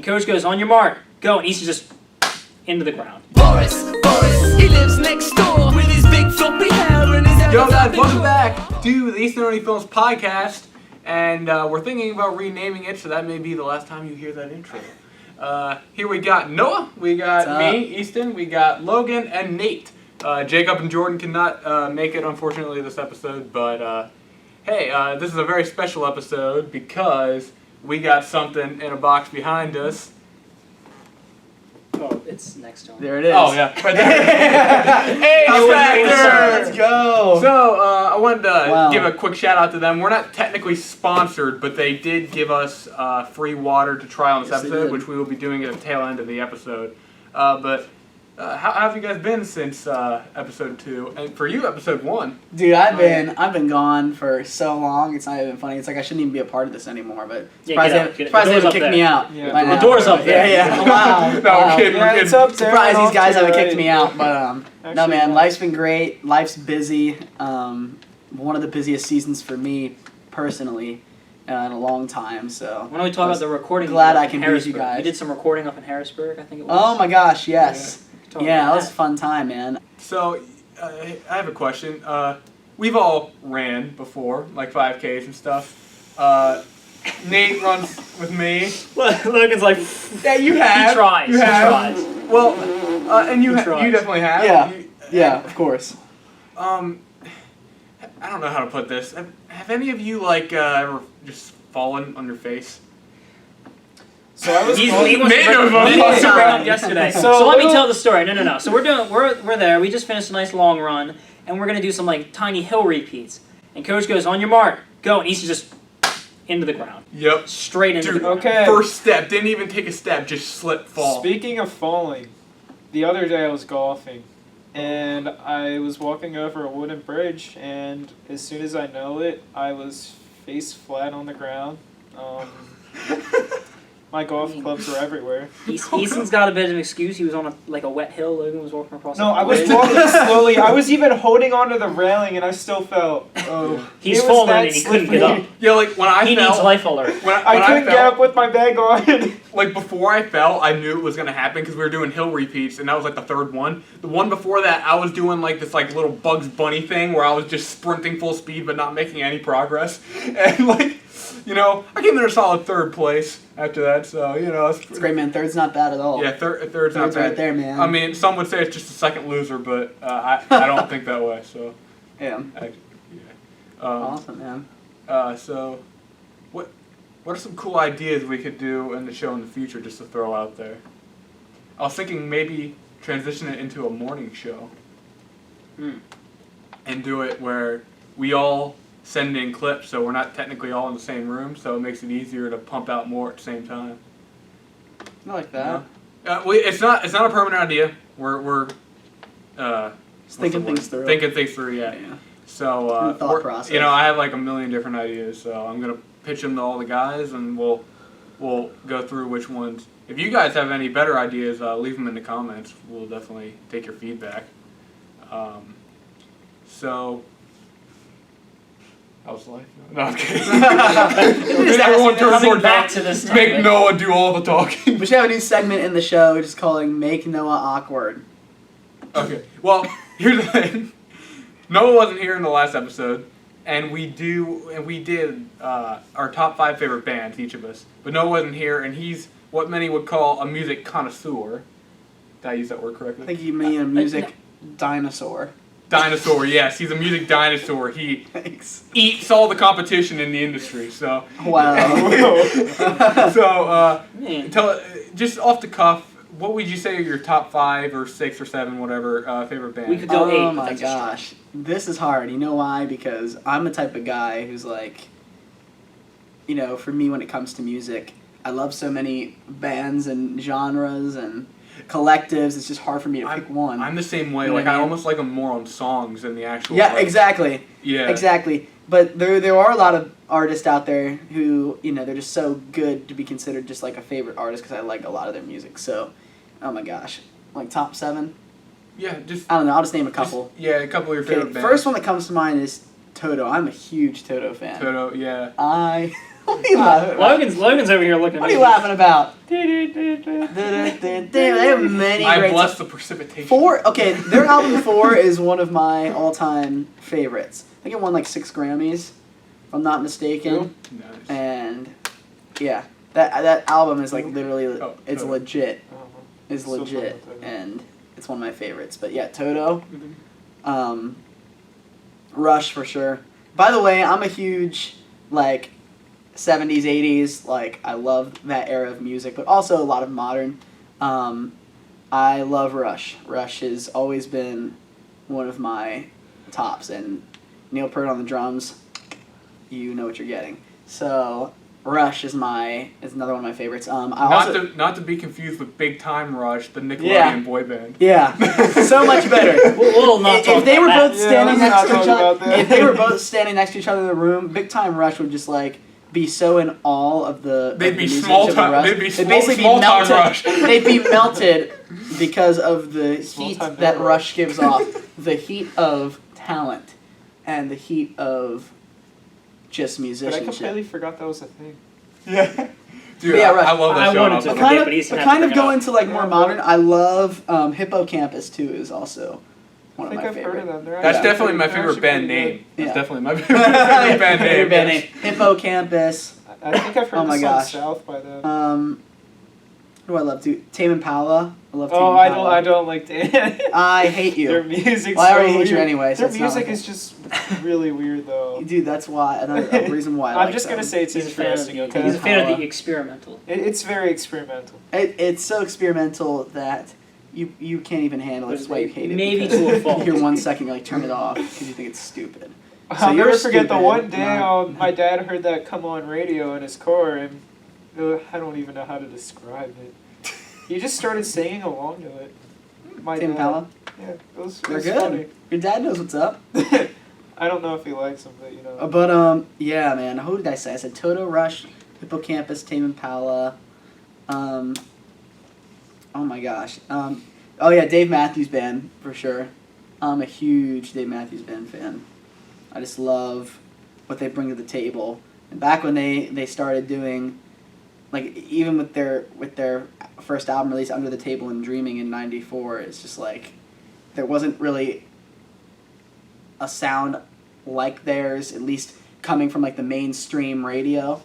coach goes, on your mark, go, and Easton just into the ground. Boris, he lives next door with his big floppy hair and his... Yo guys, welcome back to the Eastononi Films podcast, and we're thinking about renaming it, so that may be the last time you hear that intro. Here we got Noah, we got me, Easton, we got Logan, and Nate. Jacob and Jordan cannot make it, unfortunately, this episode, but hey, this is a very special episode because we got something in a box behind us. Oh, it's next to him. There it is. Oh, yeah. Right there. HFactor! Let's go! So, I wanted to give a quick shout out to them. We're not technically sponsored, but they did give us free water to try on this episode, which we will be doing at the tail end of the episode. How have you guys been since episode 2? And for you, episode 1. Dude, I've been gone for so long. It's not even funny. It's like I shouldn't even be a part of this anymore. But surprised they haven't kicked me out. Yeah. The door's up there. Yeah. Wow. No, we're kidding. Yeah, it's up there. Surprised these guys haven't kicked me out. But no, man, life's been great. Life's busy. One of the busiest seasons for me personally in a long time. So why don't we talk about the recording? Glad I can be with you guys. You did some recording up in Harrisburg, I think it was. Oh my gosh, yes. Yeah, that was a fun time, man. So, I have a question. We've all ran before, like 5Ks and stuff. Nate runs with me. Logan's like, yeah, you have. He tries. You have. He tries. Well, and you definitely have. Yeah, yeah, of course. I don't know how to put this. Have any of you ever just fallen on your face? So I was yesterday. So let me tell the story. No. So we're there. We just finished a nice long run, and we're gonna do some tiny hill repeats. And coach goes, on your mark, go, and Easton just into the ground. Yep. Straight into the ground. Okay. First step, didn't even take a step, just slip, fall. Speaking of falling, the other day I was golfing, and I was walking over a wooden bridge, and as soon as I know it, I was face flat on the ground. My golf clubs were everywhere. Easton's got a bit of an excuse. He was on a wet hill. Logan was walking across. No, I was walking slowly. I was even holding onto the railing, and I still fell. Oh, he's fallen and he couldn't get up. Yeah, when I fell, he needs life alert. When I couldn't get up with my bag on. Before I fell, I knew it was gonna happen because we were doing hill repeats, and that was the third one. The one before that, I was doing this little Bugs Bunny thing where I was just sprinting full speed but not making any progress, and I came in a solid third place after that, so, It's great, man. Third's not bad at all. Yeah, third's not bad. Right there, man. I mean, some would say it's just a second loser, but I don't think that way, so. Yeah. Awesome, man. So, what are some cool ideas we could do in the show in the future just to throw out there? I was thinking maybe transition it into a morning show. And do it where we all send in clips, so we're not technically all in the same room, so it makes it easier to pump out more at the same time. I like that. It's not a permanent idea. We're thinking things through. Thinking things through, yeah. So thought process. I have a million different ideas, so I'm gonna pitch them to all the guys, and we'll go through which ones. If you guys have any better ideas, leave them in the comments. We'll definitely take your feedback. So. How's life? No, I'm kidding. Everyone turns more back to this. Make Noah do all the talking. We should have a new segment in the show just calling "Make Noah Awkward." Okay. Well, here's the thing. Noah wasn't here in the last episode, and we did our top 5 favorite bands, each of us. But Noah wasn't here, and he's what many would call a music connoisseur. Did I use that word correctly? I think you mean a music dinosaur. Dinosaur, yes. He's a music dinosaur. He eats all the competition in the industry. So wow. So just off the cuff, what would you say are your top 5 or 6 or 7, whatever, favorite bands? We could go 8. Oh my gosh, this is hard. You know why? Because I'm the type of guy who's for me when it comes to music, I love so many bands and genres and collectives. It's just hard for me to pick one. I'm the same way. I almost like them more on songs than the actual. Yeah, exactly. Yeah, exactly. But there are a lot of artists out there who they're just so good to be considered just a favorite artist because I like a lot of their music. So, oh my gosh, top 7. Yeah, I don't know. I'll just name a couple. A couple of your favorite bands. First one that comes to mind is Toto. I'm a huge Toto fan. Toto, yeah. I What are you laughing about? Logan's over here looking. What are you laughing about? They have many I great bless songs. the precipitation. 4, okay, their album 4 is one of my all-time favorites. I think it won like 6 Grammys, if I'm not mistaken. Nice. And yeah, that album is like literally, it's Toto. legit. It's So fun legit, with Toto. and it's one of my favorites. But yeah, Toto, Rush for sure. By the way, I'm a huge like 70s, 80s. Like I love that era of music, but also a lot of modern. I love Rush. Rush has always been one of my tops, and Neil Peart on the drums. You know what you're getting. So Rush is another one of my favorites. Not to be confused with Big Time Rush, the Nickelodeon Yeah. boy band. Yeah, so much better. We'll not talk If they were about both that. standing let's next not to each talk other, about that. if they were both standing next to each other in the room, Big Time Rush would just like be so in awe of the. They'd of the be musicianship of small-time- Rush. they'd be They'd basically small-time melted. Rush. They'd be melted because of the heat Small-time that Rush. Rush gives off, the heat of talent, and the heat of just But I musicianship. completely forgot that was a thing. Yeah. Dude, Yeah, Rush. I love that I show. wanted was to like, forget, Kind of, but he's gonna but have kind to of bring it go up. into like more Yeah, modern. I love Hippocampus too. Is also one I of think my I've favorite. heard of them. They're That's actually definitely my pretty- they're favorite band actually pretty name. That's Yeah. definitely my favorite band name. Favorite band name. Hippocampus. good. I think I've heard Oh my the song gosh. South by them. Who do I love? Tame Impala. I love Tame Oh, Impala. I don't like Dan. I hate Their you. music's Well, I already so hate you weird. anyway, so Their it's not music like is just really weird though. Dude, that's why. A reason why. I I'm like just gonna them. say it's He's a fan of interesting. the, Okay, he's a fan of Impala. the experimental. it's very experimental. It's so experimental that you can't even handle it. That's why you hate it. Maybe because to a fault. You hear 1 second, you like turn it off because you think it's stupid. I'll you're never forget the stupid, one day not- my dad heard that come on radio in his car, and I don't even know how to describe it. He just started singing along to it. My Tame dad. Impala. Yeah, it was They're good. good. Funny. Your dad knows what's up. I don't know if he likes them, but you know. But yeah, man. Who did I say? I said Toto, Rush, Hippocampus, Tame Impala. Oh my gosh. Oh yeah, Dave Matthews Band for sure. I'm a huge Dave Matthews Band fan. I just love what they bring to the table. And back when they started doing, like even with their first album release, Under the Table and Dreaming in '94, it's just like there wasn't really a sound like theirs, at least coming from like the mainstream radio.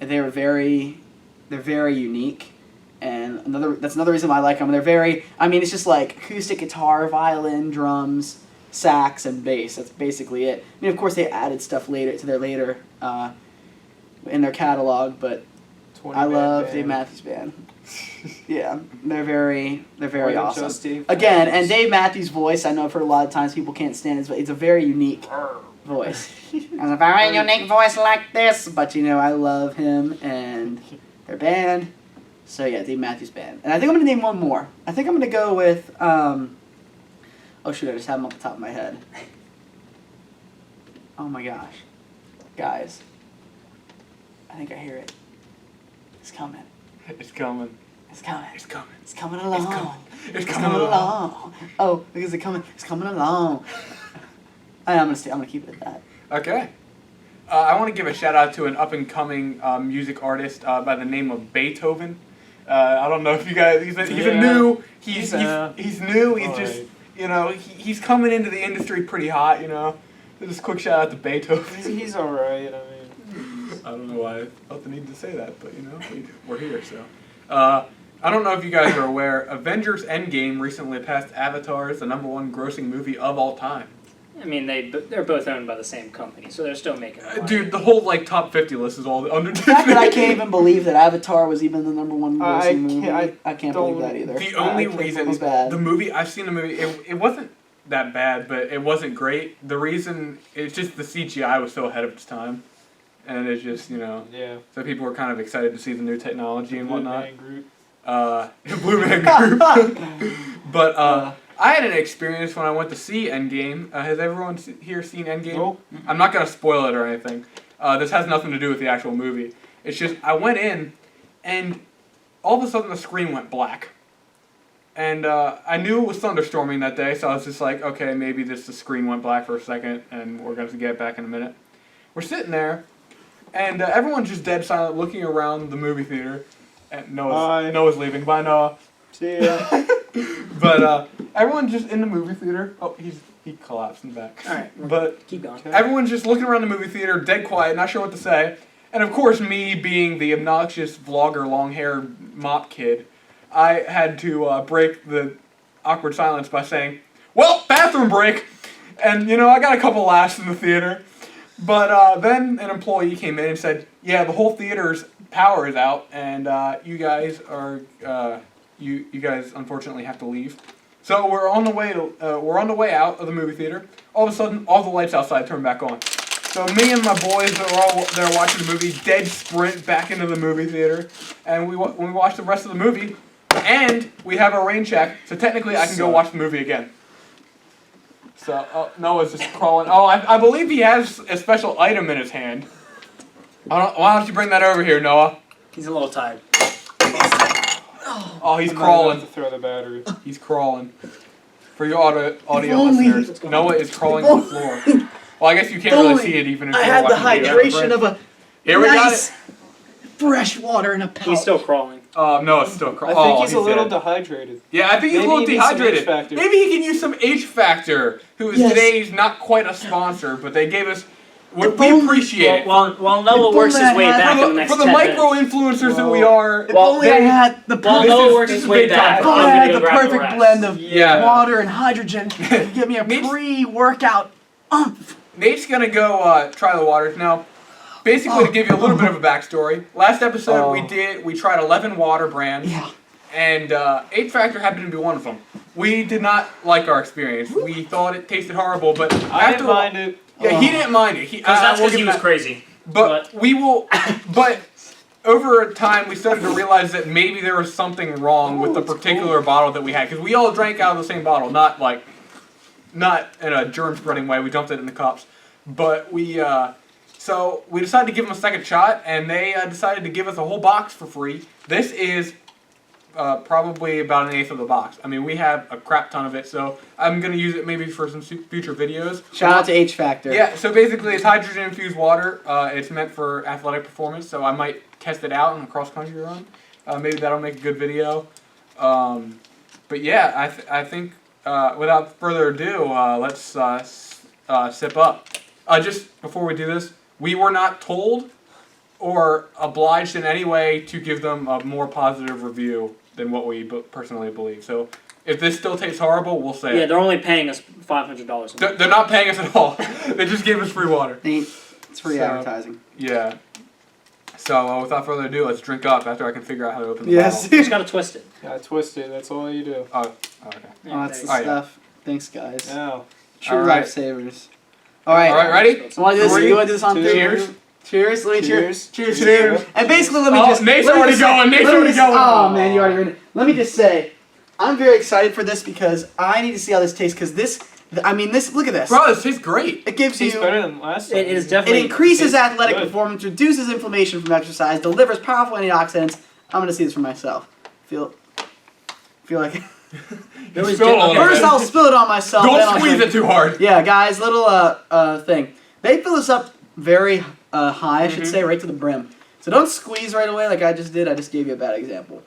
And they're very unique, and that's another reason why I like them. It's just like acoustic guitar, violin, drums, sax, and bass. That's basically it. I mean, of course they added stuff later in their catalog, but 20 I man love band. Dave Matthews Band. Yeah, they're very More than awesome. just Dave Again, Matthews. and Dave Matthews' voice, I know for a lot of times people can't stand his voice. It's a very unique voice. Has a very unique voice like this, but I love him and their band. So yeah, Dave Matthews Band. And I think I'm gonna name one more. I think I'm gonna go with oh shoot, I just have him off the top of my head. Oh my gosh. Guys. I think I hear it. It's coming. It's coming. It's coming. It's coming. It's coming along. It's It's coming coming along. along. Oh, because it's coming along. I'm gonna keep it at that. Okay. I want to give a shout out to an up and coming music artist by the name of Beethoven. I don't know if you guys. He's Yeah. new. He's He's new. He's just he's coming into the industry pretty hot. So just quick shout out to Beethoven. He's alright, I mean. I don't know why I felt the need to say that, but we're here. So I don't know if you guys are aware. Avengers Endgame recently passed Avatar as the #1 grossing movie of all time. I mean, they're both owned by the same company, so they're still making money. Dude, the whole top 50 list is all under The fact that I can't even believe that Avatar was even the #1 I grossing movie. can't- I can't don't- believe that either. The only I can't reason believe that. the movie I've seen the movie, it wasn't that bad, but it wasn't great. The reason it's just the CGI was so ahead of its time, and it's just Yeah. so people were kind of excited to see the new technology and whatnot. Man group. Blue Man Group. But I had an experience when I went to see Endgame. Has everyone here seen Endgame? Nope. I'm not gonna spoil it or anything. This has nothing to do with the actual movie. It's just I went in, and all of a sudden the screen went black. And I knew it was thunderstorming that day, so I was just like, okay, maybe the screen went black for a second, and we're going to get back in a minute. We're sitting there, and everyone's just dead silent, looking around the movie theater. And Bye. Noah's leaving. Bye, Noah. See ya. But everyone's just in the movie theater. Oh, he collapsed in the back. All right, But keep going. everyone's just looking around the movie theater, dead quiet, not sure what to say. And of course, me being the obnoxious vlogger, long-haired mop kid, I had to break the awkward silence by saying, "Well, bathroom break." And I got a couple laughs in the theater. But then an employee came in and said, "Yeah, the whole theater's power is out, and you guys are you guys unfortunately have to leave." So we're on the way out of the movie theater. All of a sudden, all the lights outside turn back on. So me and my boys are all there watching the movie, dead sprint back into the movie theater, and we watch the rest of the movie, and we have a rain check. So technically, I can go watch the movie again. So Noah's just crawling. Oh, I believe he has a special item in his hand. Why don't you bring that over here, Noah? He's a little tired. Oh, he's I might crawling. have to throw the battery. He's crawling. For your audio only- listeners, Noah is crawling on the floor. Well, I guess you can't really see it even if I you're had the watching hydration of a Here we got nice it. fresh water in a pouch. He's still crawling. Noah's still I crawling. think he's a little dead. dehydrated. Yeah, I think he's Maybe a little he needs some dehydrated. HFactor. Maybe he can use some HFactor, who is Yes. today's not quite a sponsor, but they gave us. We only- appreciate it. While Noah If works his only way I had- back For in the the, next for the 10 micro minutes. influencers that we are, If only I had the While This Noah is- works this his is way big time. back, If I'm only I gonna had go the grab perfect rest. blend of Yeah. water and hydrogen to give me a Needs- pre-workout umph. Nate's gonna go try the waters now. Basically, to give you a little bit of a backstory, last episode we tried 11 water brands, Yeah. and HFactor happened to be one of them. We did not like our experience. We thought it tasted horrible, but I after didn't mind it. yeah, he didn't mind it. Because that's we'll because he give was him crazy. that. But we will. But over time, we started to realize that maybe there was something wrong with the particular bottle that we had, because we all drank out of the same bottle, not in a germ-spreading way. We dumped it in the cups, but so we decided to give them a second shot, and they decided to give us a whole box for free. This is probably about an eighth of the box. I mean, we have a crap ton of it, so I'm going to use it maybe for some future videos. Shout out to HFactor. Yeah, so basically it's hydrogen-infused water. It's meant for athletic performance, so I might test it out in a cross-country run. Maybe that'll make a good video. But yeah, I think without further ado, let's sip up. Just before we do this, we were not told or obliged in any way to give them a more positive review than what we personally believe. So if this still tastes horrible, we'll say Yeah, it. they're only paying us $500. They're not paying us at all. They just gave us free water. It's free So- advertising. Yeah. So without further ado, let's drink up after I can figure out how to open the Yes. bottle. You just gotta twist it. Yeah, twist it. That's all you do. Oh, okay. Oh, that's the Oh, yeah. stuff. Thanks, guys. Now, True All right. lifesavers. All right. All right, ready? You want to do this? Three, You want to do this on two, three? cheers. Cheers. Let me cheers. Cheers. Cheers. And basically, let me Oh, just. Nate's let me already just going. say- Nate's let me already just- going. Oh man, you already ruined it. Let me just say, I'm very excited for this because I need to see how this tastes. Because this, I mean, this. Look at this. Bro, this tastes great. It gives tastes you. better than last time. It is It definitely. increases athletic good. performance, reduces inflammation from exercise, delivers powerful antioxidants. I'm gonna see this for myself. Feel like. There was Spill it all okay. over. First, I'll spill it on myself. then Don't I'll squeeze drink it too hard. Yeah, guys, little thing. They fill this up very high, I should say, right to the brim. So don't squeeze right away like I just did. I just gave you a bad example.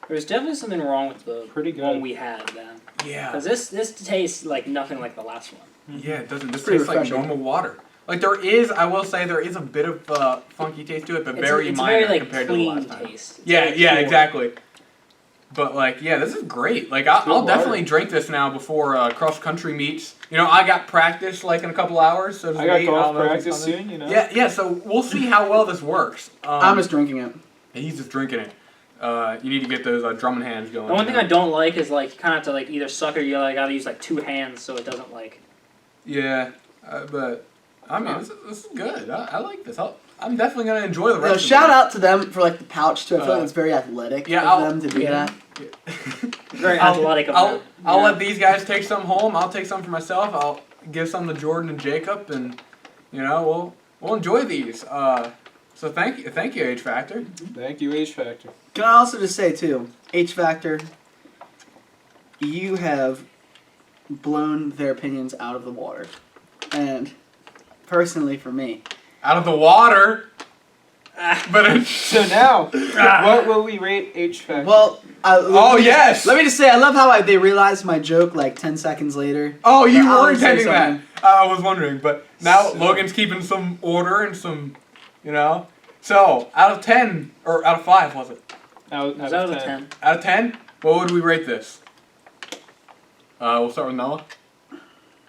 There's definitely something wrong with the Pretty good. one we had then. Yeah. Because this tastes like nothing like the last one. Yeah, it doesn't. This pretty tastes like refreshing. normal water. Like there is, I will say, there is a bit of funky taste to it, but very it's minor a very, like, compared to the clean last time. taste. It's Yeah, very yeah, pure. exactly. But like, yeah, this is great. Like, I'll good definitely water. drink this now before cross country meets. You know, I got practice like in a couple hours. So does I got Nate. golf don't know if he's practice coming. soon, you know. Yeah, yeah. So we'll see how well this works. I'm just drinking it. He's just drinking it. You need to get those drumming hands going. The one thing I don't like is like you kind of have to like either suck or you gotta use like two hands so it doesn't like. Yeah, but I mean, this is good. I like this. I'm definitely gonna enjoy the rest. of Shout it. out to them for like the pouch too. I feel like Uh, it's very athletic yeah, of them to do that. Very athletic of them. I'll Yeah. let these guys take some home. I'll take some for myself. I'll give some to Jordan and Jacob, and you know we'll enjoy these. So thank you, HFactor. Thank you, HFactor. Can I also just say too, HFactor, you have blown their opinions out of the water, and personally for me. Out of the water. But So now, what will we rate HFactor? Well, yes. Let me just say, I love how they realized my joke like 10 seconds later. Oh, you I'll were say intending that. something. I was wondering, but now Logan's keeping some order and some, So, out of 10, or out of 5, was it? Out That was of a 10. 10. Out of 10, what would we rate this? We'll start with Noah.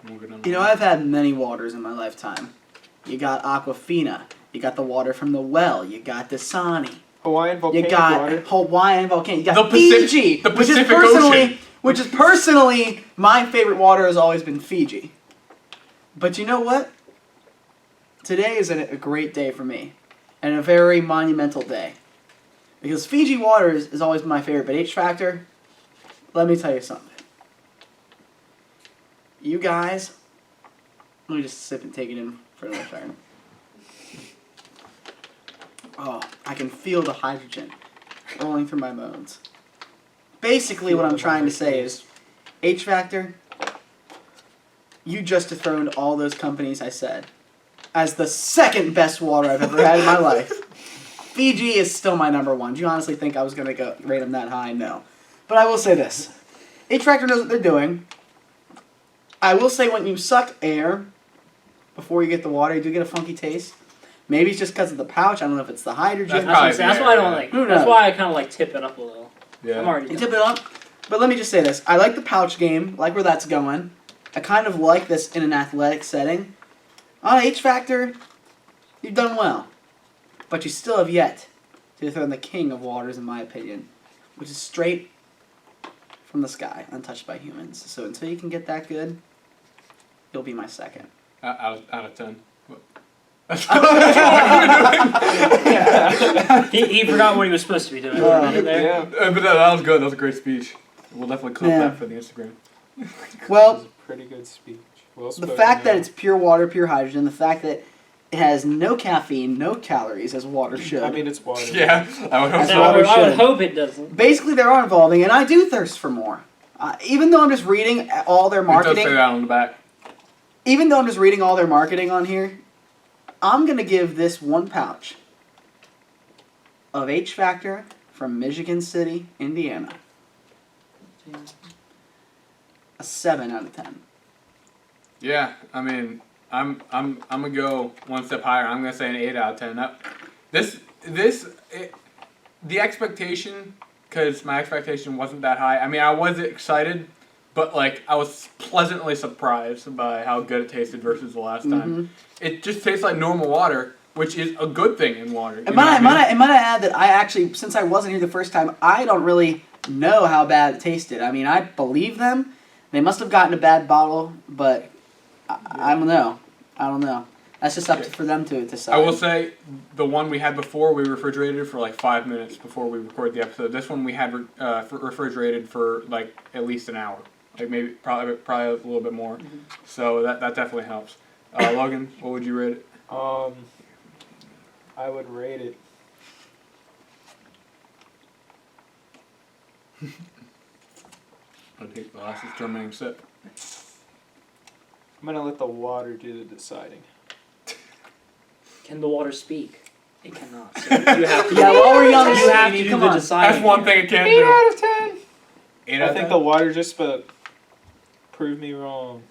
I've had many waters in my lifetime. You got Aquafina. You got the water from the well. You got Dasani. Hawaiian You volcanic got water. Hawaiian volcano. You got The Pacific- Fiji, the which is Pacific personally, Ocean. which is personally my favorite water has always been Fiji. But you know what? Today is a great day for me, and a very monumental day, because Fiji water is always my favorite. But HFactor, let me tell you something. You guys, let me just sip and take it in for another second. Oh, I can feel the hydrogen rolling through my bones. Basically, what I'm trying to say is, HFactor, you just dethroned all those companies I said as the second best water I've ever had in my life. Fiji is still my number one. Do you honestly think I was going to rate them that high? No. But I will say this. HFactor knows what they're doing. I will say when you suck air before you get the water, you do get a funky taste. Maybe it's just because of the pouch. I don't know if it's the hydrogen. That's That's why I don't like. Who That's knows? why I kind of like tip it up a little. Yeah. I'm already You done. tip it up. But let me just say this. I like the pouch game. Like where that's going. I kind of like this in an athletic setting. On HFactor, you've done well. But you still have yet to dethrone the king of waters, in my opinion. Which is straight from the sky, untouched by humans. So until you can get that good, you'll be my second. Out of 10. He forgot what he was supposed to be doing. There. Yeah. But that was good. That was a great speech. We'll definitely clip that for the Instagram. Well, That was a pretty good speech. Well the spoken, fact that Noah. it's pure water, pure hydrogen, the fact that it has no caffeine, no calories, as water should. I mean, it's water. Yeah, I would hope That's so. I would should. hope it doesn't. Basically, they are involving, and I do thirst for more. Even though I'm just reading all their It does marketing, say that on the back. even though I'm just reading all their marketing on here, I'm gonna give this one pouch of HFactor from Michigan City, Indiana, a 7 out of 10. Yeah, I mean, I'm gonna go one step higher. I'm gonna say an 8 out of 10. Now, the expectation, because my expectation wasn't that high. I mean, I was excited, but like I was pleasantly surprised by how good it tasted versus the last time. It just tastes like normal water, which is a good thing in water. And might I add that I actually, since I wasn't here the first time, I don't really know how bad it tasted. I mean, I believe them. They must have gotten a bad bottle, but I don't know. I don't know. That's just up for them to decide. I will say, the one we had before, we refrigerated for like 5 minutes before we recorded the episode. This one we had refrigerated for like at least an hour, like maybe probably a little bit more. So that definitely helps. Logan, what would you rate it? I would rate it. I'll take the last determining sip. I'm gonna let the water do the deciding. Can the water speak? It cannot. So you have to. Yeah, while we're young, you have to do come the on. deciding. That's one thing it can't 8 do. out of 10. 8 out I of think 10? the water just spoke. Prove me wrong.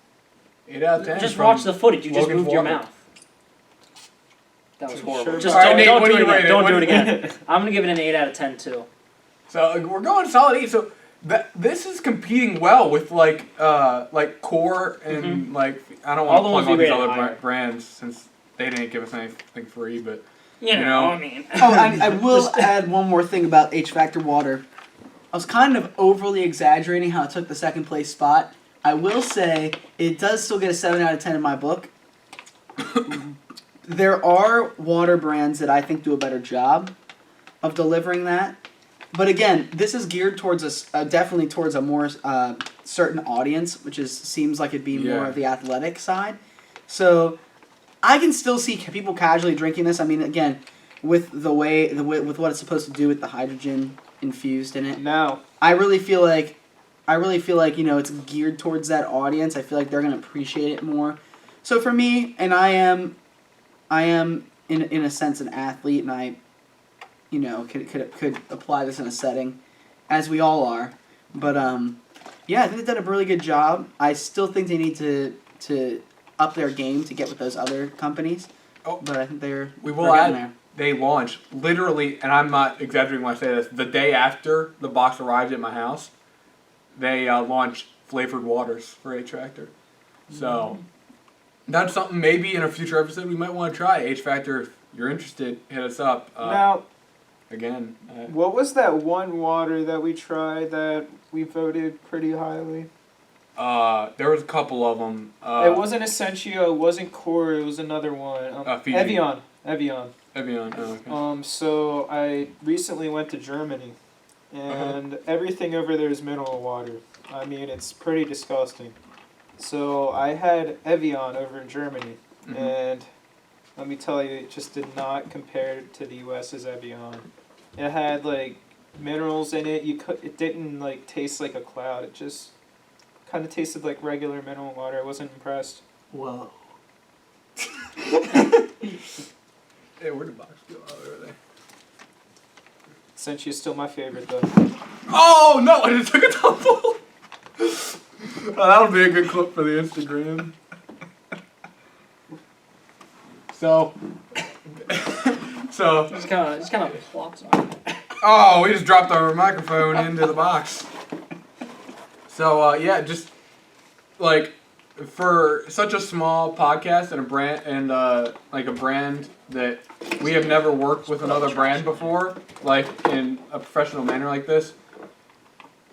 8 out of 10. Just from watch the footage. You just Logan's moved your water. mouth. That was Sure. horrible. Just All right, Nate, don't what do do it you rate again. it? Don't What do it do you- again. I'm gonna give it an 8 out of 10 too. So we're going solid 8. So this is competing well with like Core and like I don't All want the to ones plug all we these rated other higher. brands since they didn't give us anything free, but You know, I mean. Oh, I will add one more thing about HFactor water. I was kind of overly exaggerating how it took the second place spot. I will say it does still get a 7 out of 10 in my book. There are water brands that I think do a better job of delivering that. But again, this is geared towards definitely towards a more certain audience, which seems like it'd be more of the athletic side. So I can still see people casually drinking this. I mean, again, with with what it's supposed to do with the hydrogen infused in it. Now, I really feel like it's geared towards that audience. I feel like they're gonna appreciate it more. So for me, and I am I am in a sense an athlete, and I, could apply this in a setting, as we all are. But yeah, I think they've done a really good job. I still think they need to up their game to get with those other companies. Oh, but I think they're will getting add. there. They launched literally, and I'm not exaggerating when I say this. The day after the box arrived at my house, they launched flavored waters for HFactor. So that's something maybe in a future episode we might want to try. HFactor, if you're interested, hit us up. Now, again, what was that one water that we tried that we voted pretty highly? there was a couple of them. It wasn't Essentio, it wasn't Core, it was another one. Fiji. Evian. Evian. Oh, okay. So I recently went to Germany, and everything over there is mineral water. I mean, it's pretty disgusting. So I had Evian over in Germany, and let me tell you, it just did not compare to the U.S.'s Evian. It had like minerals in it. It didn't like taste like a cloud. It just kind of tasted like regular mineral water. I wasn't impressed. Whoa. Hey, where'd the box go? Oh, there they. Essentio's still my favorite though. Oh no! I just took a tumble. That'll be a good clip for the Instagram. So Just kind of plops on it. oh, we just dropped our microphone into the box. So yeah, just like for such a small podcast and a brand and like a brand that we have never worked with another brand before, like in a professional manner like this.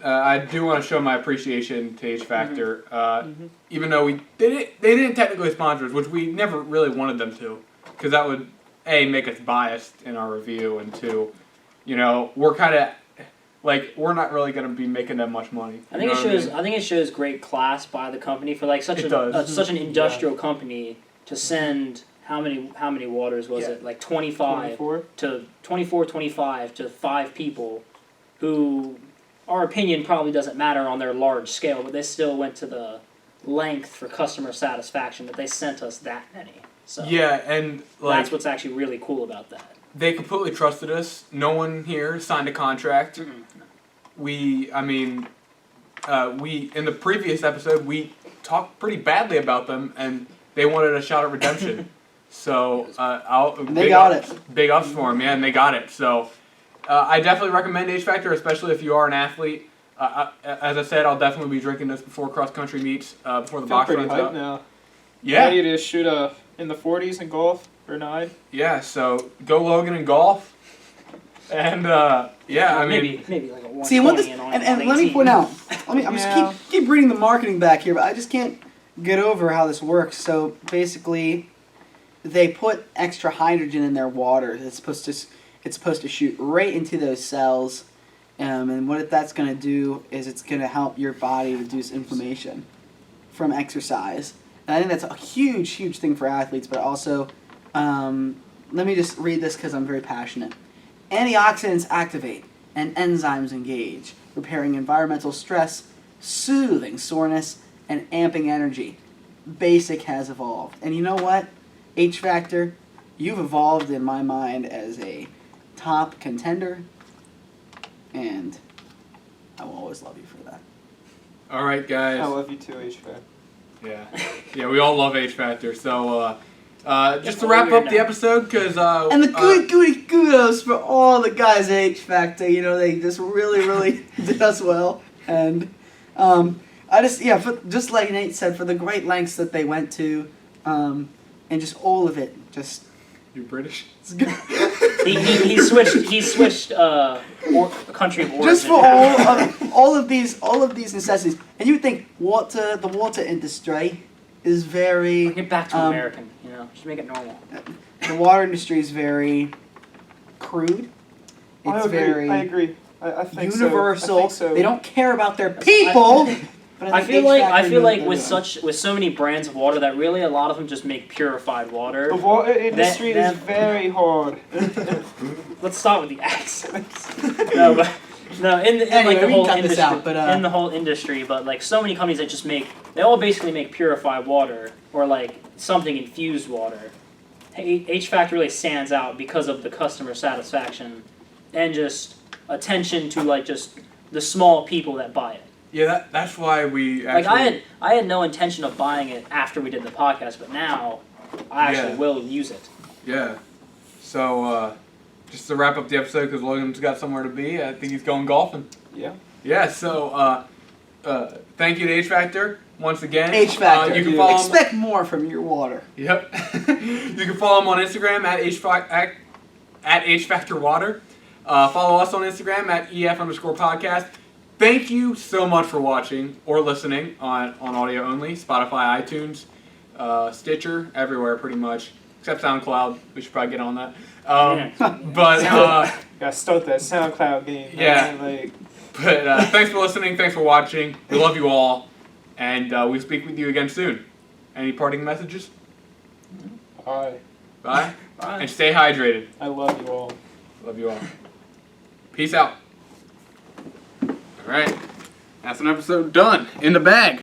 I do want to show my appreciation to HFactor, even though they didn't technically sponsor us, which we never really wanted them to, because that would A, make us biased in our review, and two, we're kind of like we're not really going to be making them much money. I think it shows great class by the company for like such an industrial company to send how many waters was it, like 25 to 5 people who. Our opinion probably doesn't matter on their large scale, but they still went to the length for customer satisfaction that they sent us that many. So yeah, and like that's what's actually really cool about that. They completely trusted us. No one here signed a contract. We in the previous episode we talked pretty badly about them, and they wanted a shot at redemption. So they got it. Big ups for them, yeah, and they got it. So. I definitely recommend HFactor, especially if you are an athlete. As I said, I'll definitely be drinking this before cross-country meets, before the box runs out. Now. Yeah. Ready to shoot in the 40s in golf for 9. Yeah, so go Logan in golf. And, yeah, I mean... Maybe like a 120 See, and let me point out, I'm just keep reading the marketing back here, but I just can't get over how this works. So, basically, they put extra hydrogen in their water. It's supposed to shoot right into those cells, and what that's going to do is it's going to help your body reduce inflammation from exercise. And I think that's a huge, huge thing for athletes, but also, let me just read this because I'm very passionate. Antioxidants activate and enzymes engage, repairing environmental stress, soothing soreness, and amping energy. Basic has evolved. And you know what? HFactor, you've evolved in my mind as a top contender, and I will always love you for that. All right, guys. I love you too, HFactor. Yeah, we all love HFactor. So, just to wrap up the episode, because and the kudos for all the guys at HFactor. They just really did us well, and just like Nate said, for the great lengths that they went to, and just all of it, just. You're British. It's good. He switched country of origin. Just for all of these necessities, and you would think the water industry is very. Bring it back to American, just make it normal. The water industry is very crude. It's I agree. I think universal. So. I think so. They don't care about their people. But I feel like with so many brands of water that really a lot of them just make purified water. The water industry is very hard. Let's start with the accents. in the whole industry. In the whole industry, but like so many companies that they all basically make purified water or like something infused water, HFactor really stands out because of the customer satisfaction and just attention to like just the small people that buy it. Yeah, that's why we actually... Like I had no intention of buying it after we did the podcast, but now I actually will use it. Yeah. So, just to wrap up the episode, because Logan's got somewhere to be, I think he's going golfing. Yeah. Yeah, so, thank you to HFactor once again. HFactor. You can follow Expect more from your water. Yep. You can follow him on Instagram at HFactorWater. Follow us on Instagram at EF_podcast. Thank you so much for watching or listening on audio only. Spotify, iTunes, Stitcher, everywhere pretty much. Except SoundCloud. We should probably get on that. But Gotta start that SoundCloud game. Yeah. Man. Like, but thanks for listening. Thanks for watching. We love you all. And we'll speak with you again soon. Any parting messages? bye. Bye. Bye. And stay hydrated. I love you all. Love you all. Peace out. All right. That's an episode done. In the bag.